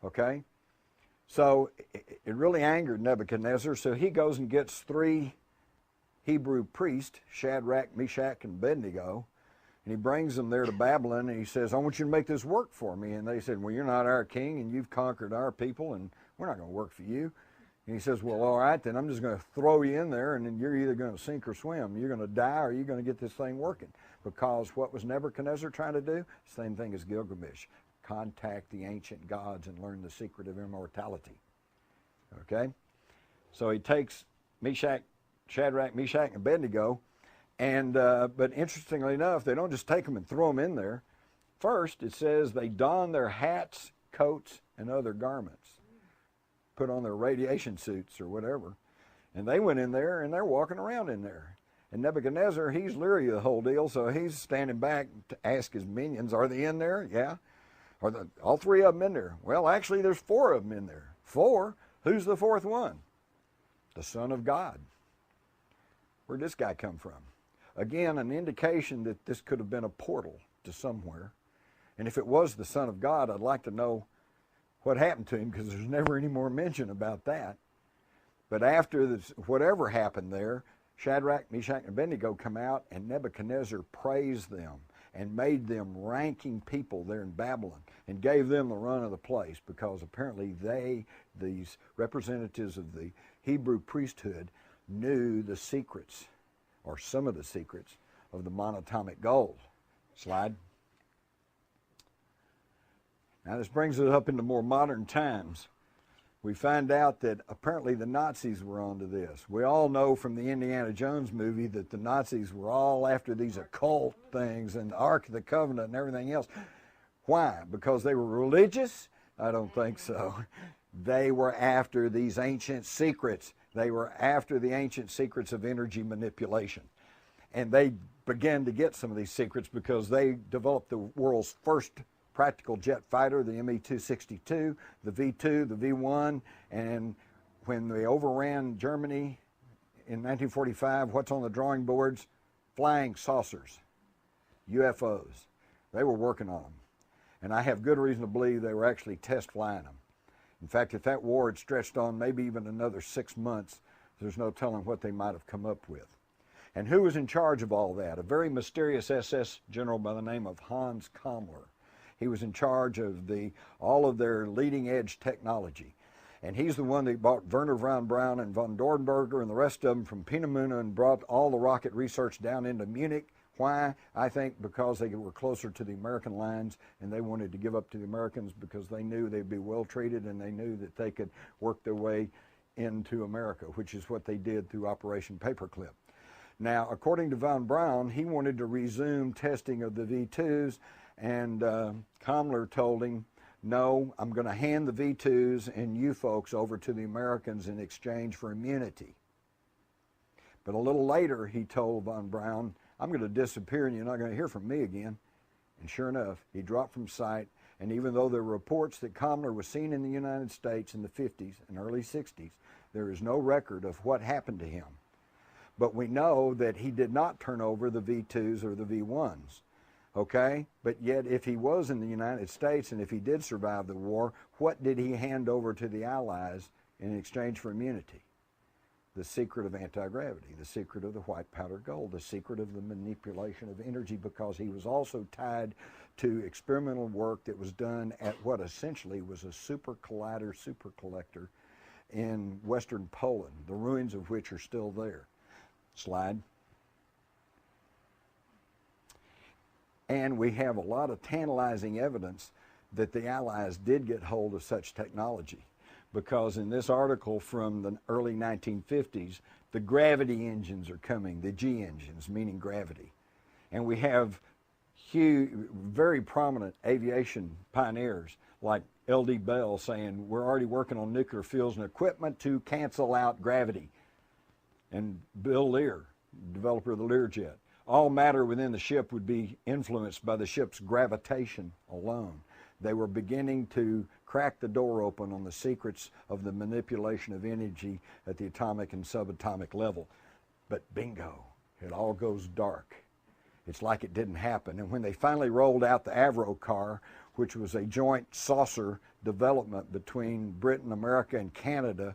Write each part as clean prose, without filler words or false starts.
Okay? So it really angered Nebuchadnezzar, so he goes and gets 3 Hebrew priests, Shadrach, Meshach, and Abednego, and he brings them there to Babylon, and he says, I want you to make this work for me. And they said, well, you're not our king, and you've conquered our people, and we're not going to work for you. And he says, well, all right, then I'm just going to throw you in there, and then you're either going to sink or swim. You're going to die, or you're going to get this thing working. Because what was Nebuchadnezzar trying to do? Same thing as Gilgamesh. Contact the ancient gods and learn the secret of immortality. Okay? So he takes Shadrach, Meshach, and Abednego, and but interestingly enough, they don't just take them and throw them in there. First, it says they don their hats, coats, and other garments, put on their radiation suits or whatever, and they went in there, and they're walking around in there. And Nebuchadnezzar, he's leery of the whole deal, so he's standing back to ask his minions, are they in there? Yeah. Are all 3 of them in there? Well, actually, there's 4 of them in there. 4? Who's the 4th one? The Son of God. Where'd this guy come from? Again, an indication that this could have been a portal to somewhere. And if it was the Son of God, I'd like to know what happened to him, because there's never any more mention about that. But after this, whatever happened there, Shadrach, Meshach, and Abednego come out, and Nebuchadnezzar praised them and made them ranking people there in Babylon and gave them the run of the place, because apparently they, these representatives of the Hebrew priesthood, knew the secrets, or some of the secrets, of the monatomic gold. Slide. Now this brings it up into more modern times. We find out that apparently the Nazis were onto this. We all know from the Indiana Jones movie that the Nazis were all after these occult things and the Ark of the Covenant and everything else. Why? Because they were religious? I don't think so. They were after these ancient secrets. They were after the ancient secrets of energy manipulation. And they began to get some of these secrets because they developed the world's first practical jet fighter, the Me-262, the V-2, the V-1, and when they overran Germany in 1945, what's on the drawing boards? Flying saucers, UFOs. They were working on them. And I have good reason to believe they were actually test flying them. In fact, if that war had stretched on maybe even another 6 months, there's no telling what they might have come up with. And who was in charge of all that? A very mysterious SS general by the name of Hans Kammler. He was in charge of all of their leading edge technology. And he's the one that brought Werner von Braun and von Dornberger and the rest of them from Peenemünde and brought all the rocket research down into Munich. Why? I think because they were closer to the American lines and they wanted to give up to the Americans because they knew they'd be well treated and they knew that they could work their way into America, which is what they did through Operation Paperclip. Now, according to von Braun, he wanted to resume testing of the V-2s, and Kammler told him, no, I'm going to hand the V-2s and you folks over to the Americans in exchange for immunity. But a little later, he told von Braun, I'm going to disappear and you're not going to hear from me again. And sure enough, he dropped from sight. And even though there were reports that Kammler was seen in the United States in the 50s and early 60s, there is no record of what happened to him. But we know that he did not turn over the V-2s or the V-1s. Okay? But yet, if he was in the United States and if he did survive the war, what did he hand over to the Allies in exchange for immunity? The secret of anti-gravity, the secret of the white powder gold, the secret of the manipulation of energy, because he was also tied to experimental work that was done at what essentially was a super collider, super collector in western Poland, the ruins of which are still there. Slide. And we have a lot of tantalizing evidence that the Allies did get hold of such technology, because in this article from the early 1950s, the gravity engines are coming, the G engines, meaning gravity. And we have huge, very prominent aviation pioneers like L.D. Bell saying, we're already working on nuclear fuels and equipment to cancel out gravity. And Bill Lear, developer of the Learjet, all matter within the ship would be influenced by the ship's gravitation alone. They were beginning to crack the door open on the secrets of the manipulation of energy at the atomic and subatomic level. But bingo, it all goes dark. It's like it didn't happen. And when they finally rolled out the Avro car, which was a joint saucer development between Britain, America, and Canada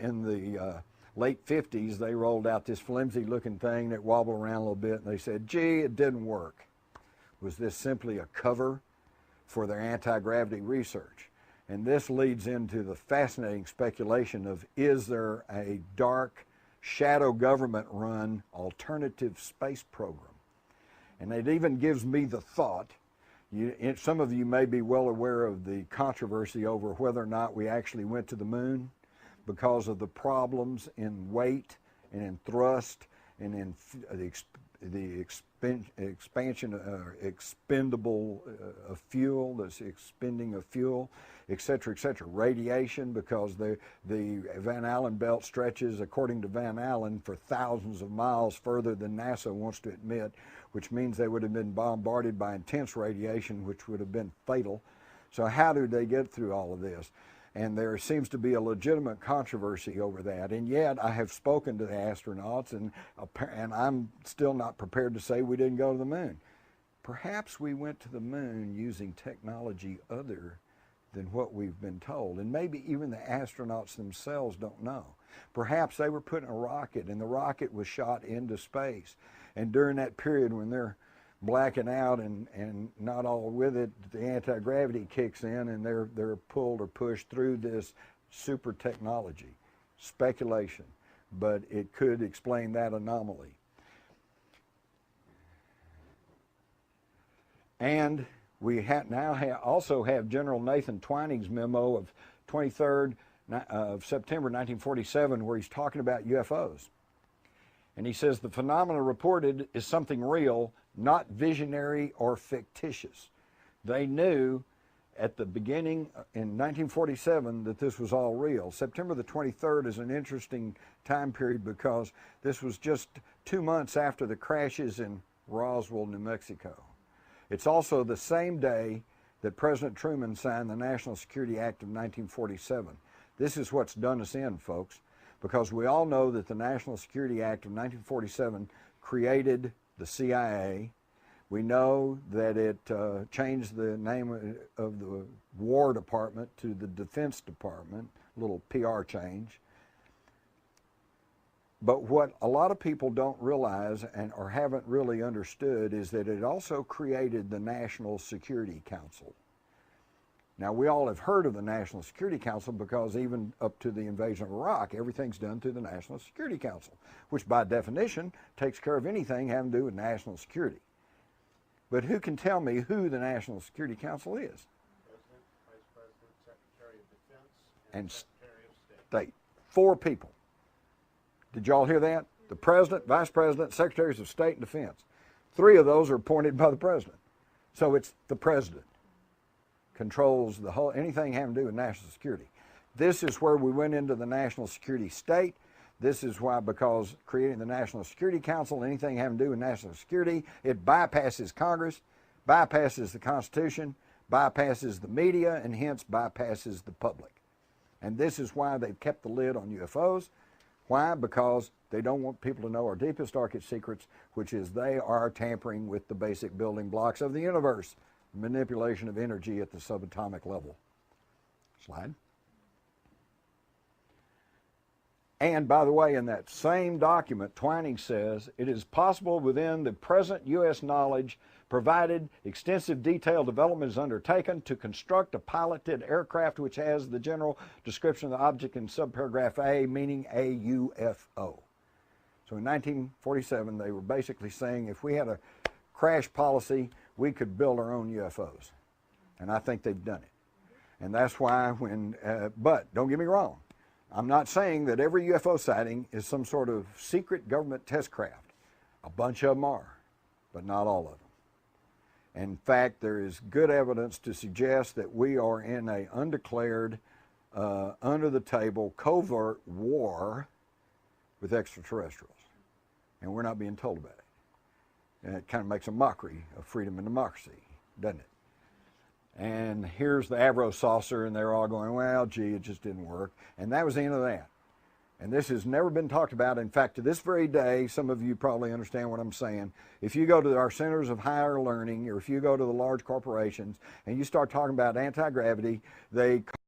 in the late 50s. They rolled out this flimsy-looking thing that wobbled around a little bit, and they said, gee, it didn't work. Was this simply a cover for their anti-gravity research? And this leads into the fascinating speculation of, is there a dark, shadow government-run alternative space program? And it even gives me the thought, some of you may be well aware of the controversy over whether or not we actually went to the moon because of the problems in weight and in thrust and in the expansion, expendable of fuel, this expending of fuel, et cetera, radiation, because the Van Allen belt stretches, according to Van Allen, for thousands of miles further than NASA wants to admit, which means they would have been bombarded by intense radiation, which would have been fatal. So how do they get through all of this? And there seems to be a legitimate controversy over that. And yet I have spoken to the astronauts, and I'm still not prepared to say we didn't go to the moon. Perhaps we went to the moon using technology other than what we've been told. And maybe even the astronauts themselves don't know. Perhaps they were put in a rocket, and the rocket was shot into space. And during that period when they're blacking out and not all with it, the anti-gravity kicks in and they're pulled or pushed through this super technology. Speculation, but it could explain that anomaly. And we also have General Nathan Twining's memo of 23rd of September 1947, where he's talking about UFOs. And he says, the phenomena reported is something real, not visionary or fictitious. They knew at the beginning in 1947 that this was all real. September the 23rd is an interesting time period because this was just 2 months after the crashes in Roswell, New Mexico. It's also the same day that President Truman signed the National Security Act of 1947. This is what's done us in, folks, because we all know that the National Security Act of 1947 created the CIA. We know that it changed the name of the War Department to the Defense Department, a little PR change. But what a lot of people don't realize or haven't really understood is that it also created the National Security Council. Now, we all have heard of the National Security Council because even up to the invasion of Iraq, everything's done through the National Security Council, which by definition takes care of anything having to do with national security. But who can tell me who the National Security Council is? President, Vice President, Secretary of Defense, and Secretary of State. 4 people. Did y'all hear that? The President, Vice President, Secretaries of State, and Defense. 3 of those are appointed by the President. So it's the President controls the whole, anything having to do with national security. This is where we went into the national security state. This is why, because creating the National Security Council, anything having to do with national security, it bypasses Congress, bypasses the Constitution, bypasses the media, and hence bypasses the public. And this is why they've kept the lid on UFOs. Why? Because they don't want people to know our deepest, darkest secrets, which is they are tampering with the basic building blocks of the universe. Manipulation of energy at the subatomic level. Slide. And by the way, in that same document, Twining says, it is possible within the present U.S. knowledge, provided extensive detailed development is undertaken, to construct a piloted aircraft which has the general description of the object in subparagraph A, meaning a UFO. So in 1947, they were basically saying if we had a crash policy, we could build our own UFOs. And I think they've done it. And that's why but don't get me wrong, I'm not saying that every UFO sighting is some sort of secret government test craft. A bunch of them are, but not all of them. In fact, there is good evidence to suggest that we are in an undeclared, under-the-table, covert war with extraterrestrials. And we're not being told about it. And it kind of makes a mockery of freedom and democracy, doesn't it? And here's the Avro saucer, and they're all going, well, gee, it just didn't work. And that was the end of that. And this has never been talked about. In fact, to this very day, some of you probably understand what I'm saying. If you go to our centers of higher learning, or if you go to the large corporations and you start talking about anti-gravity, they